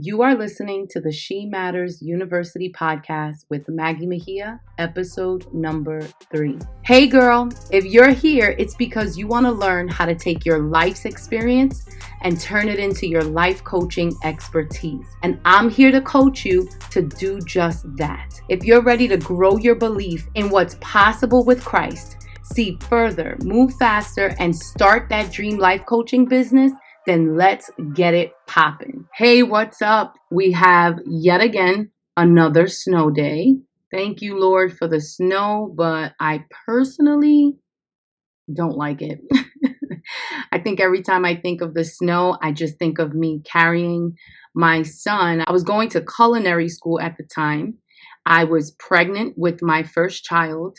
You are listening to the She Matters University podcast with Maggie Mejia, episode number 3. Hey girl, if you're here, it's because you want to learn how to take your life's experience and turn it into your life coaching expertise. And I'm here to coach you to do just that. If you're ready to grow your belief in what's possible with Christ, see further, move faster, and start that dream life coaching business, then let's get it popping. Hey, what's up? We have yet again another snow day. Thank you, Lord, for the snow, but I personally don't like it. I think every time I think of the snow, I just think of me carrying my son. I was going to culinary school at the time. I was pregnant with my first child,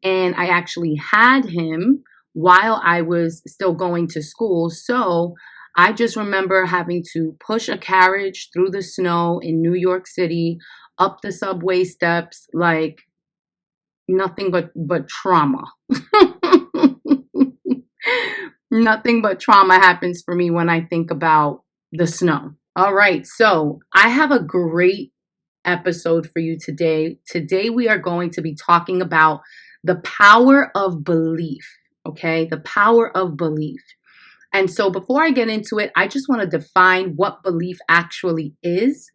and I actually had him while I was still going to school. So I just remember having to push a carriage through the snow in New York City, up the subway steps, like nothing but trauma. Nothing but trauma happens for me when I think about the snow. All right, so I have a great episode for you today. Today we are going to be talking about the power of belief, okay? The power of belief. And so before I get into it, I just want to define what belief actually is.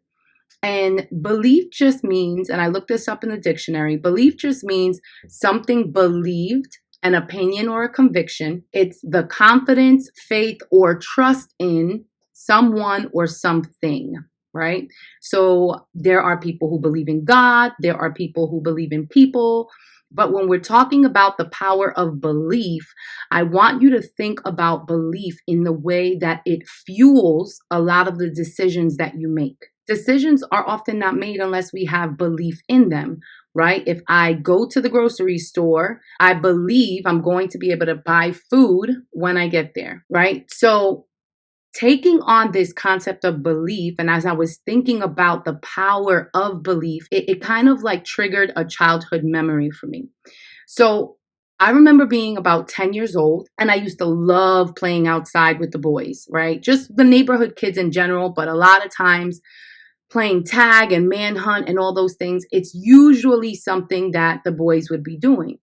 And belief just means, and I looked this up in the dictionary, belief just means something believed, an opinion or a conviction. It's the confidence, faith, or trust in someone or something, right? So there are people who believe in God, there are people who believe in people. But when we're talking about the power of belief, I want you to think about belief in the way that it fuels a lot of the decisions that you make. Decisions are often not made unless we have belief in them, right? If I go to the grocery store, I believe I'm going to be able to buy food when I get there, right? So taking on this concept of belief, and as I was thinking about the power of belief, it kind of like triggered a childhood memory for me. So I remember being about 10 years old, and I used to love playing outside with the boys, right? Just the neighborhood kids in general, but a lot of times playing tag and manhunt and all those things, it's usually something that the boys would be doing.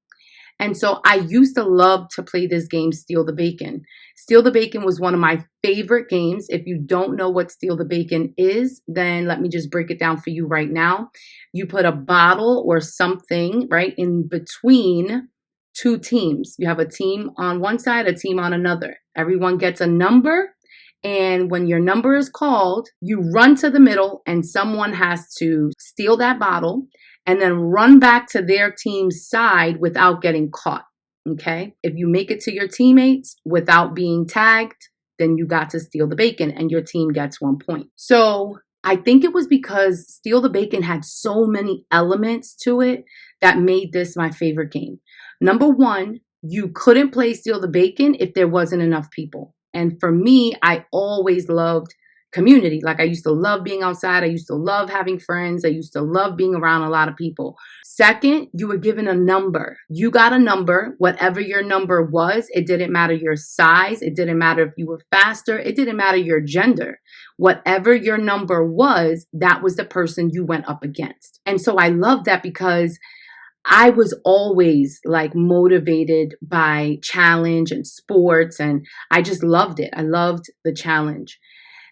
And so I used to love to play this game, Steal the Bacon. Steal the Bacon was one of my favorite games. If you don't know what Steal the Bacon is, then let me just break it down for you right now. You put a bottle or something, right, in between two teams. You have a team on one side, a team on another. Everyone gets a number. And when your number is called, you run to the middle and someone has to steal that bottle and then run back to their team's side without getting caught, okay? If you make it to your teammates without being tagged, then you got to steal the bacon and your team gets 1 point. So I think it was because Steal the Bacon had so many elements to it that made this my favorite game. Number one, you couldn't play Steal the Bacon if there wasn't enough people. And for me, I always loved community. Like I used to love being outside. I used to love having friends. I used to love being around a lot of people. Second, you were given a number. You got a number, whatever your number was. It didn't matter your size. It didn't matter if you were faster. It didn't matter your gender. Whatever your number was, that was the person you went up against. And so I love that because I was always like motivated by challenge and sports, and I just loved it. I loved the challenge.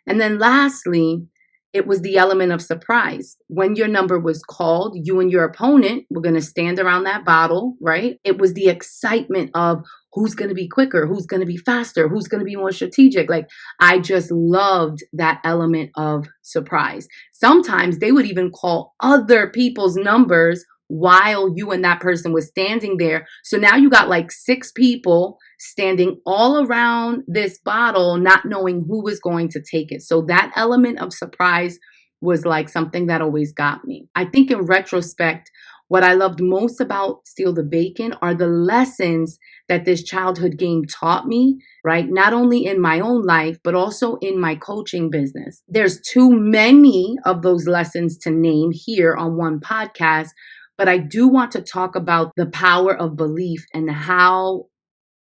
And then lastly, it was the element of surprise. When your number was called, you and your opponent were going to stand around that bottle, right? It was the excitement of who's going to be quicker, who's going to be faster, who's going to be more strategic. Like I just loved that element of surprise. Sometimes they would even call other people's numbers while you and that person was standing there. So now you got like 6 people standing all around this bottle, not knowing who was going to take it. So that element of surprise was like something that always got me. I think in retrospect, what I loved most about Steal the Bacon are the lessons that this childhood game taught me, right? Not only in my own life, but also in my coaching business. There's too many of those lessons to name here on one podcast, but I do want to talk about the power of belief and how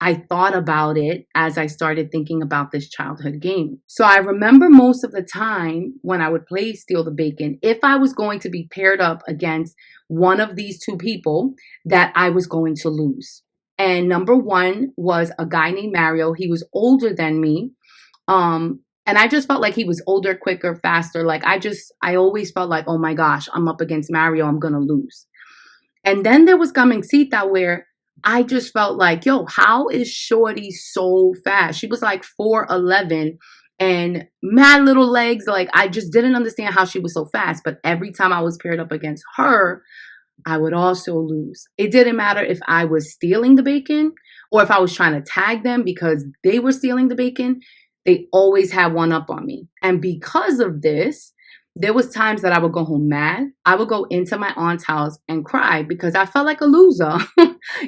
I thought about it as I started thinking about this childhood game. So I remember most of the time when I would play Steal the Bacon, if I was going to be paired up against one of these two people, that I was going to lose. And number one was a guy named Mario. He was older than me. And I just felt like he was older, quicker, faster. Like I always felt like, oh my gosh, I'm up against Mario. I'm going to lose. And then there was Carmencita, where I just felt like, yo, how is Shorty so fast? She was like 4'11" and mad little legs. Like, I just didn't understand how she was so fast. But every time I was paired up against her, I would also lose. It didn't matter if I was stealing the bacon or if I was trying to tag them because they were stealing the bacon. They always had one up on me. And because of this, there was times that I would go home mad. I would go into my aunt's house and cry because I felt like a loser.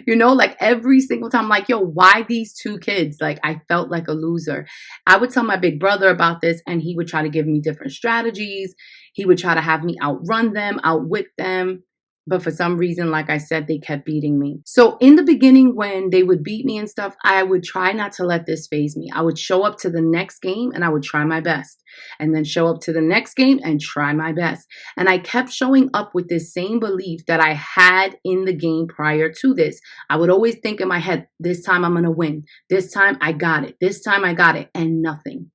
Like every single time, like, yo, why these two kids? Like, I felt like a loser. I would tell my big brother about this and he would try to give me different strategies. He would try to have me outrun them, outwit them. But for some reason, like I said, they kept beating me. So in the beginning, when they would beat me and stuff, I would try not to let this phase me. I would show up to the next game and I would try my best. And then show up to the next game and try my best. And I kept showing up with this same belief that I had in the game prior to this. I would always think in my head, this time I'm going to win. This time I got it. This time I got it. And nothing.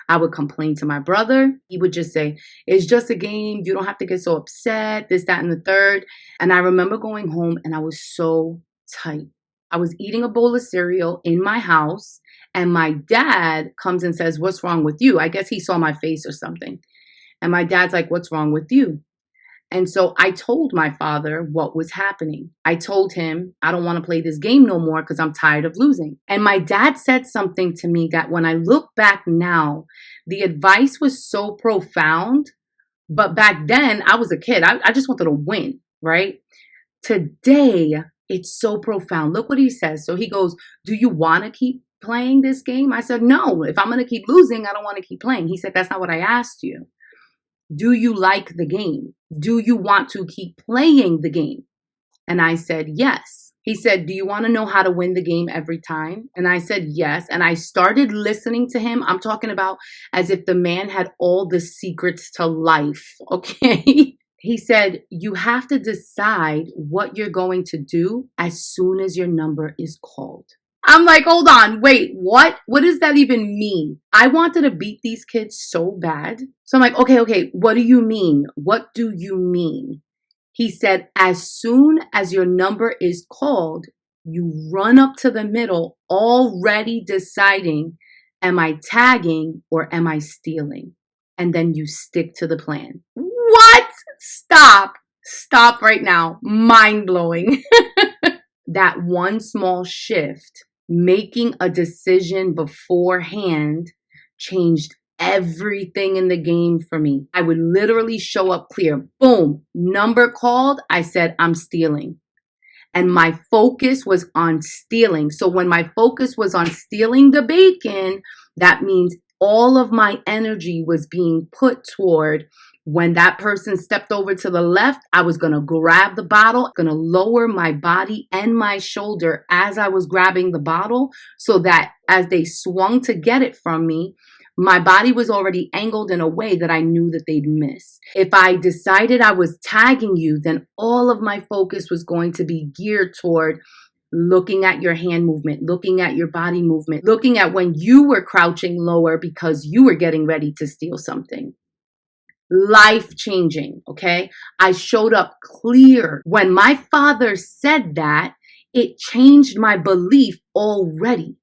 I would complain to my brother. He would just say, it's just a game. You don't have to get so upset, this, that, and the third. And I remember going home and I was so tight. I was eating a bowl of cereal in my house and my dad comes and says, what's wrong with you? I guess he saw my face or something. And my dad's like, what's wrong with you? And so I told my father what was happening. I told him, I don't want to play this game no more because I'm tired of losing. And my dad said something to me that when I look back now, the advice was so profound. But back then, I was a kid. I just wanted to win, right? Today, it's so profound. Look what he says. So he goes, do you want to keep playing this game? I said, no. If I'm going to keep losing, I don't want to keep playing. He said, that's not what I asked you. Do you like the game? Do you want to keep playing the game? And I said, yes. He said, do you want to know how to win the game every time? And I said, yes. And I started listening to him. I'm talking about as if the man had all the secrets to life. Okay. He said, you have to decide what you're going to do as soon as your number is called. I'm like, hold on, wait, what? What does that even mean? I wanted to beat these kids so bad. So I'm like, okay, what do you mean? What do you mean? He said, as soon as your number is called, you run up to the middle, already deciding, am I tagging or am I stealing? And then you stick to the plan. What? Stop right now. Mind blowing. That one small shift, making a decision beforehand, changed everything in the game for me. I would literally show up clear. Boom, number called. I said, I'm stealing. And my focus was on stealing. So when my focus was on stealing the bacon, that means all of my energy was being put toward when that person stepped over to the left, I was going to grab the bottle, going to lower my body and my shoulder as I was grabbing the bottle so that as they swung to get it from me, my body was already angled in a way that I knew that they'd miss. If I decided I was tagging you, then all of my focus was going to be geared toward looking at your hand movement, looking at your body movement, looking at when you were crouching lower because you were getting ready to steal something. Life-changing, okay? I showed up clear. When my father said that, it changed my belief already.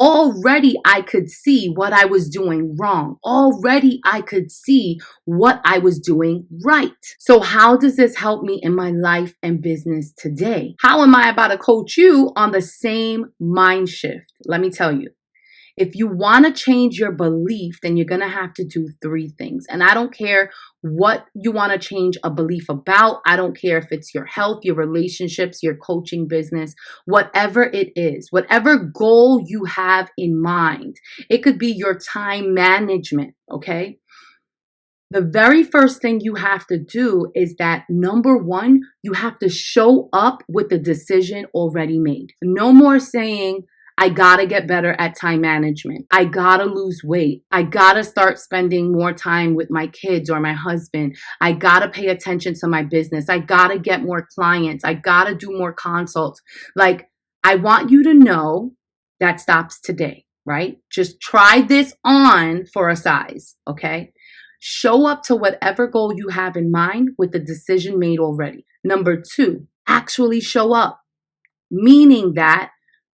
Already I could see what I was doing wrong. Already I could see what I was doing right. So how does this help me in my life and business today? How am I about to coach you on the same mind shift? Let me tell you. If you want to change your belief, then you're going to have to do 3 things. And I don't care what you want to change a belief about. I don't care if it's your health, your relationships, your coaching business, whatever it is, whatever goal you have in mind. It could be your time management, okay? The very first thing you have to do is that, number 1, you have to show up with the decision already made. No more saying, I gotta get better at time management. I gotta lose weight. I gotta start spending more time with my kids or my husband. I gotta pay attention to my business. I gotta get more clients. I gotta do more consults. Like, I want you to know that stops today, right? Just try this on for a size, okay? Show up to whatever goal you have in mind with the decision made already. Number two, actually show up, meaning that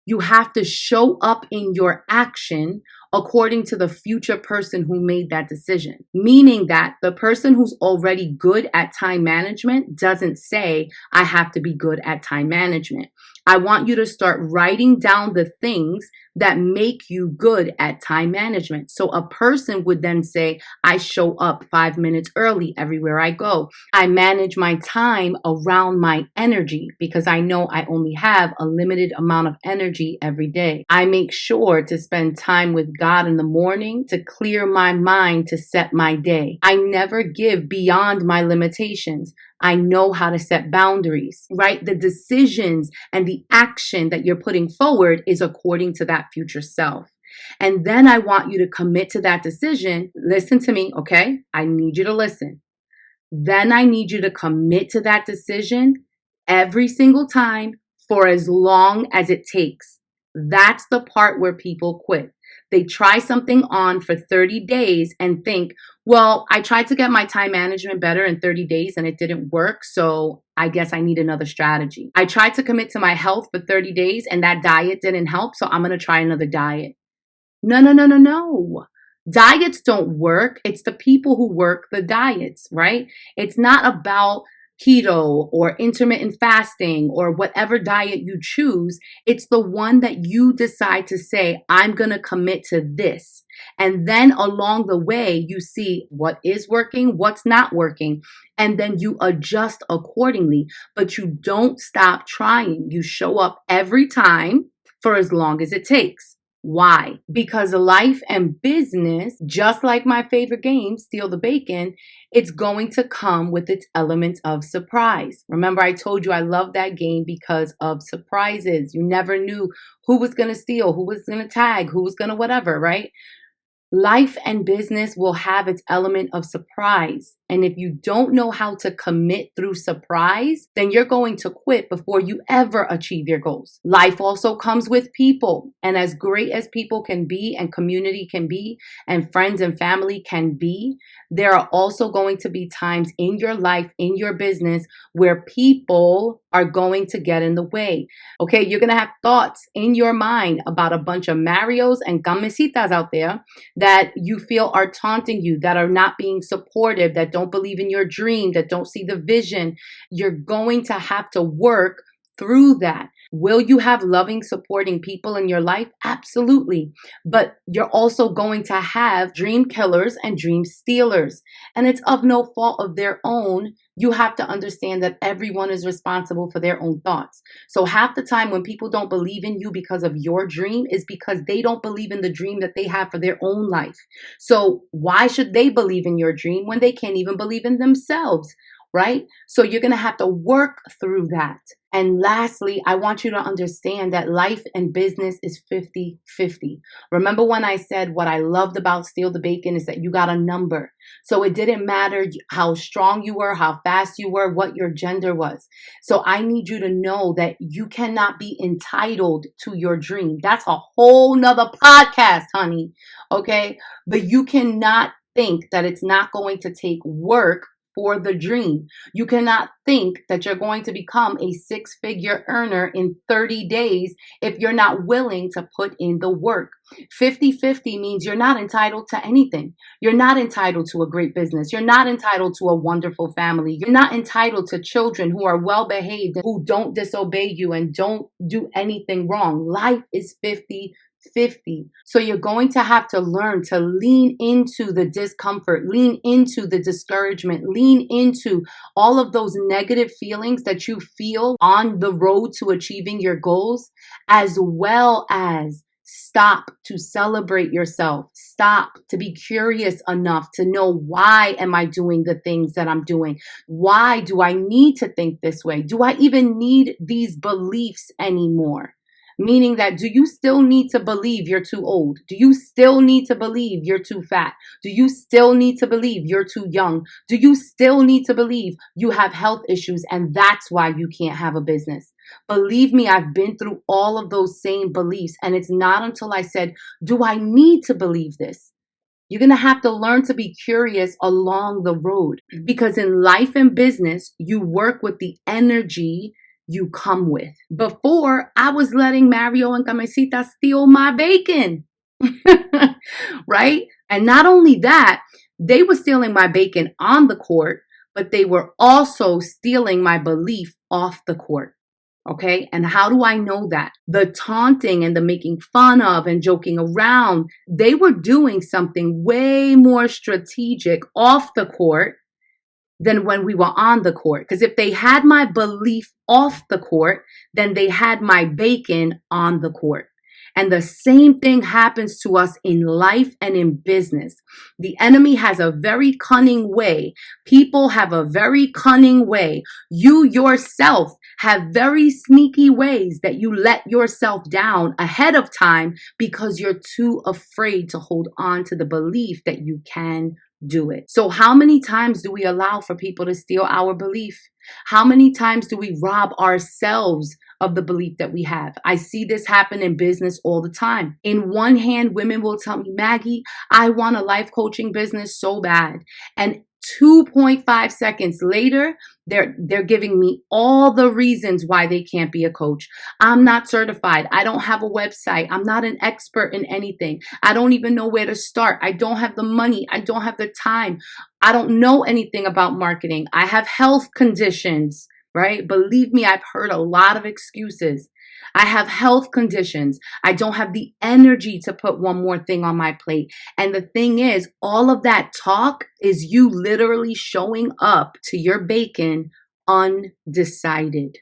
you have to show up in your action according to the future person who made that decision. Meaning that the person who's already good at time management doesn't say, I have to be good at time management. I want you to start writing down the things that make you good at time management. So a person would then say, I show up 5 minutes early everywhere I go. I manage my time around my energy because I know I only have a limited amount of energy every day. I make sure to spend time with God in the morning to clear my mind to set my day. I never give beyond my limitations. I know how to set boundaries, right? The decisions and the action that you're putting forward is according to that future self. And then I want you to commit to that decision. Listen to me, okay? I need you to listen. Then I need you to commit to that decision every single time for as long as it takes. That's the part where people quit. They try something on for 30 days and think, well, I tried to get my time management better in 30 days and it didn't work, so I guess I need another strategy. I tried to commit to my health for 30 days and that diet didn't help, so I'm going to try another diet. No. Diets don't work. It's the people who work the diets, right? It's not about keto or intermittent fasting or whatever diet you choose. It's the one that you decide to say, I'm going to commit to this. And then along the way, you see what is working, what's not working, and then you adjust accordingly. But you don't stop trying. You show up every time for as long as it takes. Why? Because life and business, just like my favorite game, Steal the Bacon, it's going to come with its elements of surprise. Remember, I told you I love that game because of surprises. You never knew who was going to steal, who was going to tag, who was going to whatever, right? Life and business will have its element of surprise. And if you don't know how to commit through surprise, then you're going to quit before you ever achieve your goals. Life also comes with people. And as great as people can be and community can be and friends and family can be, there are also going to be times in your life, in your business, where people are going to get in the way. Okay, you're going to have thoughts in your mind about a bunch of Marios and Camisitas out there that you feel are taunting you, that are not being supportive, that don't believe in your dream, that don't see the vision. You're going to have to work through that. Will you have loving, supporting people in your life? Absolutely. But you're also going to have dream killers and dream stealers. And it's of no fault of their own. You have to understand that everyone is responsible for their own thoughts. So half the time when people don't believe in you because of your dream is because they don't believe in the dream that they have for their own life. So why should they believe in your dream when they can't even believe in themselves? Right? So you're going to have to work through that. And lastly, I want you to understand that life and business is 50-50. Remember when I said what I loved about Steal the Bacon is that you got a number. So it didn't matter how strong you were, how fast you were, what your gender was. So I need you to know that you cannot be entitled to your dream. That's a whole nother podcast, honey. Okay? But you cannot think that it's not going to take work for the dream. You cannot think that you're going to become a 6-figure earner in 30 days if you're not willing to put in the work. 50-50 means you're not entitled to anything. You're not entitled to a great business. You're not entitled to a wonderful family. You're not entitled to children who are well behaved, who don't disobey you and don't do anything wrong. Life is 50-50. So you're going to have to learn to lean into the discomfort, lean into the discouragement, lean into all of those negative feelings that you feel on the road to achieving your goals, as well as stop to celebrate yourself. Stop to be curious enough to know, why am I doing the things that I'm doing? Why do I need to think this way? Do I even need these beliefs anymore? Meaning that, do you still need to believe you're too old? Do you still need to believe you're too fat? Do you still need to believe you're too young? Do you still need to believe you have health issues and that's why you can't have a business? Believe me, I've been through all of those same beliefs, and it's not until I said, do I need to believe this? You're going to have to learn to be curious along the road, because in life and business, you work with the energy you come with. Before, I was letting Mario and Camisita steal my bacon, right? And not only that, they were stealing my bacon on the court, but they were also stealing my belief off the court. Okay. And how do I know that? The taunting and the making fun of and joking around, they were doing something way more strategic off the court than when we were on the court. Because if they had my belief off the court, then they had my bacon on the court. And the same thing happens to us in life and in business. The enemy has a very cunning way. People have a very cunning way. You yourself have very sneaky ways that you let yourself down ahead of time because you're too afraid to hold on to the belief that you can do it. So how many times do we allow for people to steal our belief? How many times do we rob ourselves of the belief that we have? I see this happen in business all the time. In one hand, women will tell me, Maggie, I want a life coaching business so bad. And 2.5 seconds later, they're giving me all the reasons why they can't be a coach. I'm not certified. I don't have a website. I'm not an expert in anything. I don't even know where to start. I don't have the money. I don't have the time. I don't know anything about marketing. I have health conditions, right? Believe me, I've heard a lot of excuses. I have health conditions. I don't have the energy to put one more thing on my plate. And the thing is, all of that talk is you literally showing up to your bacon undecided.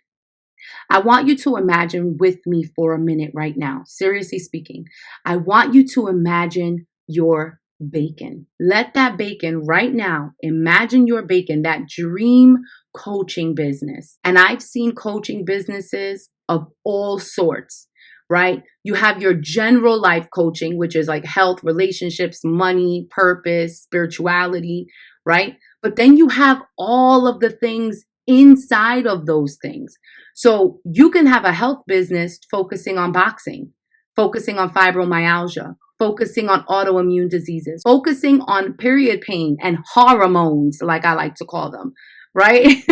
I want you to imagine with me for a minute right now. Seriously speaking, I want you to imagine your bacon. Let that bacon right now, imagine your bacon, that dream coaching business. And I've seen coaching businesses of all sorts, right? You have your general life coaching, which is like health, relationships, money, purpose, spirituality, right? But then you have all of the things inside of those things. So you can have a health business focusing on boxing, focusing on fibromyalgia, focusing on autoimmune diseases, focusing on period pain and hormones, like I like to call them, right?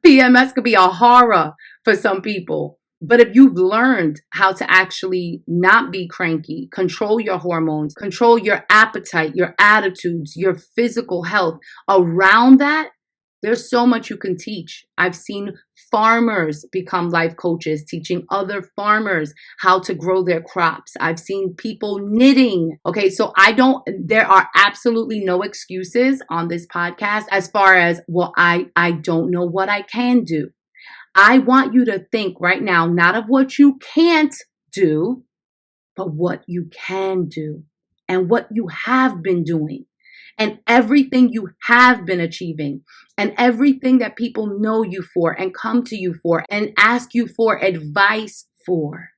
PMS could be a horror for some people. But if you've learned how to actually not be cranky, control your hormones, control your appetite, your attitudes, your physical health around that, there's so much you can teach. I've seen farmers become life coaches, teaching other farmers how to grow their crops. I've seen people knitting. Okay, so there are absolutely no excuses on this podcast as far as, well, I don't know what I can do. I want you to think right now, not of what you can't do, but what you can do and what you have been doing and everything you have been achieving and everything that people know you for and come to you for and ask you for advice for.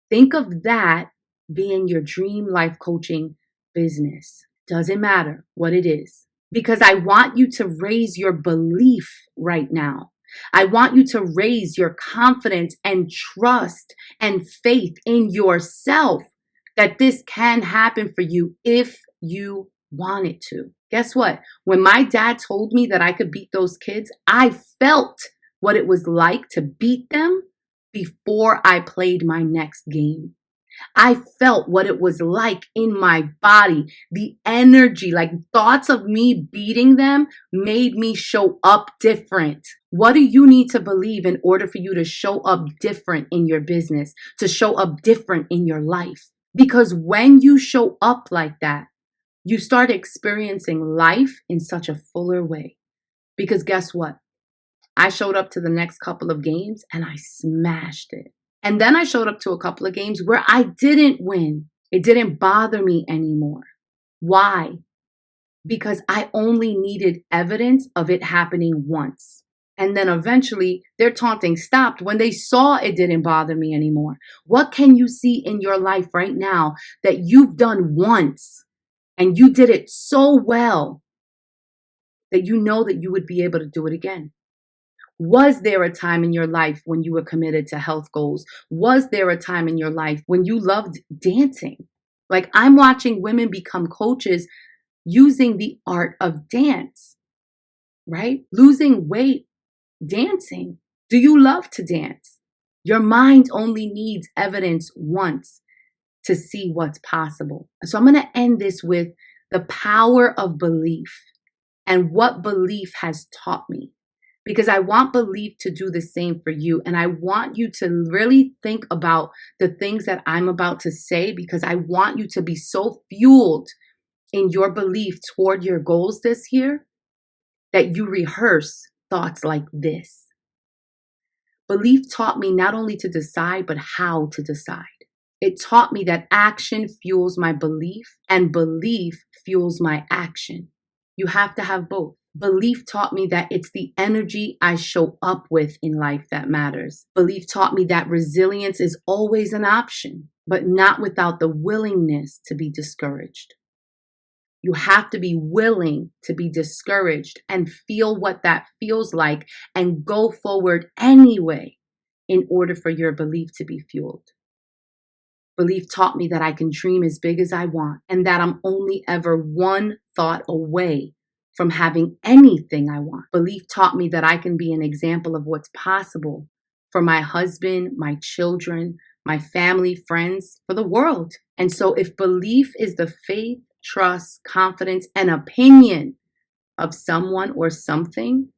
Think of that being your dream life coaching business. Doesn't matter what it is, because I want you to raise your belief right now. I want you to raise your confidence and trust and faith in yourself that this can happen for you if you want it to. Guess what? When my dad told me that I could beat those kids, I felt what it was like to beat them before I played my next game. I felt what it was like in my body, the energy, like thoughts of me beating them made me show up different. What do you need to believe in order for you to show up different in your business, to show up different in your life? Because when you show up like that, you start experiencing life in such a fuller way. Because guess what? I showed up to the next couple of games and I smashed it. And then I showed up to a couple of games where I didn't win. It didn't bother me anymore. Why? Because I only needed evidence of it happening once. And then eventually their taunting stopped when they saw it didn't bother me anymore. What can you see in your life right now that you've done once and you did it so well that you know that you would be able to do it again? Was there a time in your life when you were committed to health goals? Was there a time in your life when you loved dancing? Like, I'm watching women become coaches using the art of dance, right? Losing weight, dancing. Do you love to dance? Your mind only needs evidence once to see what's possible. So I'm going to end this with the power of belief and what belief has taught me, because I want belief to do the same for you. And I want you to really think about the things that I'm about to say, because I want you to be so fueled in your belief toward your goals this year that you rehearse thoughts like this. Belief taught me not only to decide, but how to decide. It taught me that action fuels my belief and belief fuels my action. You have to have both. Belief taught me that it's the energy I show up with in life that matters. Belief taught me that resilience is always an option, but not without the willingness to be discouraged. You have to be willing to be discouraged and feel what that feels like and go forward anyway in order for your belief to be fueled. Belief taught me that I can dream as big as I want and that I'm only ever one thought away from having anything I want. Belief taught me that I can be an example of what's possible for my husband, my children, my family, friends, for the world. And so if belief is the faith, trust, confidence, and opinion of someone or something,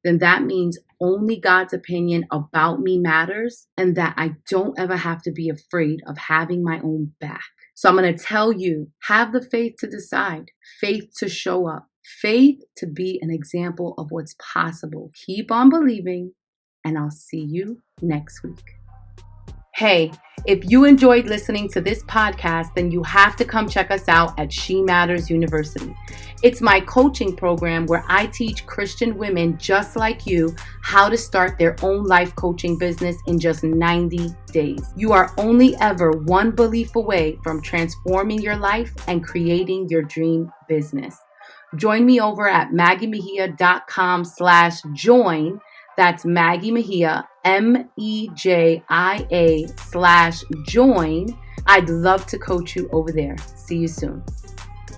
then that means only God's opinion about me matters, and that I don't ever have to be afraid of having my own back. So I'm going to tell you, have the faith to decide, faith to show up, faith to be an example of what's possible. Keep on believing, and I'll see you next week. Hey, if you enjoyed listening to this podcast, then you have to come check us out at She Matters University. It's my coaching program where I teach Christian women just like you how to start their own life coaching business in just 90 days. You are only ever one belief away from transforming your life and creating your dream business. Join me over at maggiemejia.com/join. That's Maggie Mejia, MEJIA/join. I'd love to coach you over there. See you soon.